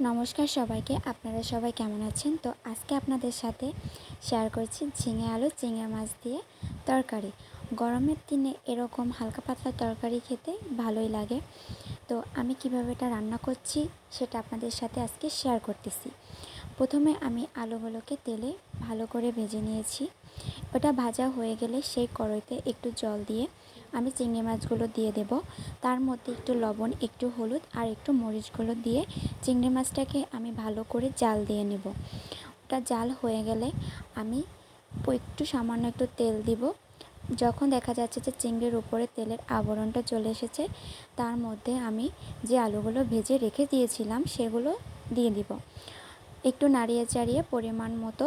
নমস্কার সবাইকে। আপনারা সবাই কেমন আছেন? তো আজকে আপনাদের সাথে শেয়ার করছি ঝিঙে আলু চিংড়ি মাছ দিয়ে তরকারি। গরমের দিনে এরকম হালকা পাতলা তরকারি খেতে ভালোই লাগে। তো আমি কিভাবে এটা রান্না করছি সেটা আপনাদের সাথে আজকে শেয়ার করতেছি। প্রথমে আমি আলুগুলোকে তেলে ভালো করে ভেজে নিয়েছি। ওটা ভাজা হয়ে গেলে সেই কড়াইতে একটু জল দিয়ে আমি চিংড়ি মাছগুলো দিয়ে দেব। তার মধ্যে একটু লবণ, একটু হলুদ আর একটু মরিচগুলো দিয়ে চিংড়ি মাছটাকে আমি ভালো করে জাল দিয়ে নেব। ওটা জাল হয়ে গেলে আমি একটু সামান্য একটু তেল দিব। যখন দেখা যাচ্ছে যে চিংড়ির উপরে তেলের আবরণটা চলে এসেছে, তার মধ্যে আমি যে আলুগুলো ভেজে রেখে দিয়েছিলাম সেগুলো দিয়ে দিব। একটু নাড়িয়ে চাড়িয়ে পরিমাণ মতো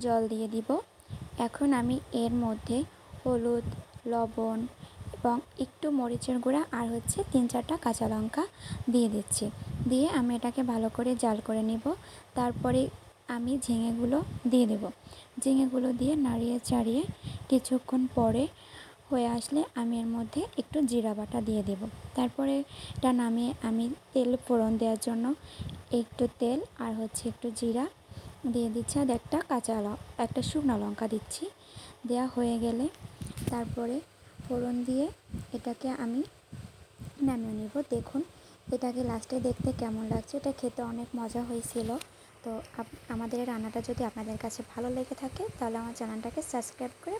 জল দিয়ে দিব। এখন আমি এর মধ্যে হলুদ, লবণ এবং একটু মরিচের গুঁড়া আর 3-4টা কাঁচা লঙ্কা দিয়ে দিচ্ছি। দিয়ে আমি এটাকে ভালো করে জাল করে নেব। তারপরে আমি ঝিঙেগুলো দিয়ে দেব। ঝিঙেগুলো দিয়ে নাড়িয়ে চাড়িয়ে কিছুক্ষণ পরে হয়ে আসলে আমি এর মধ্যে একটু জিরা বাটা দিয়ে দেব। তারপরে এটা নামিয়ে আমি তেল ফোড়ন দেওয়ার জন্য একটু তেল আর একটু জিরা দিয়ে দিচ্ছি, আর একটা শুকনো লঙ্কা দিচ্ছি। দেওয়া হয়ে গেলে তারপরে ফোড়ন দিয়ে এটাকে আমি নামিয়ে নেব। দেখুন এটাকে লাস্টে দেখতে কেমন লাগছে, এটা খেতে অনেক মজা হয়েছিল। তো আমাদের রান্নাটা যদি আপনাদের কাছে ভালো লেগে থাকে তাহলে আমার চ্যানেলটাকে সাবস্ক্রাইব করে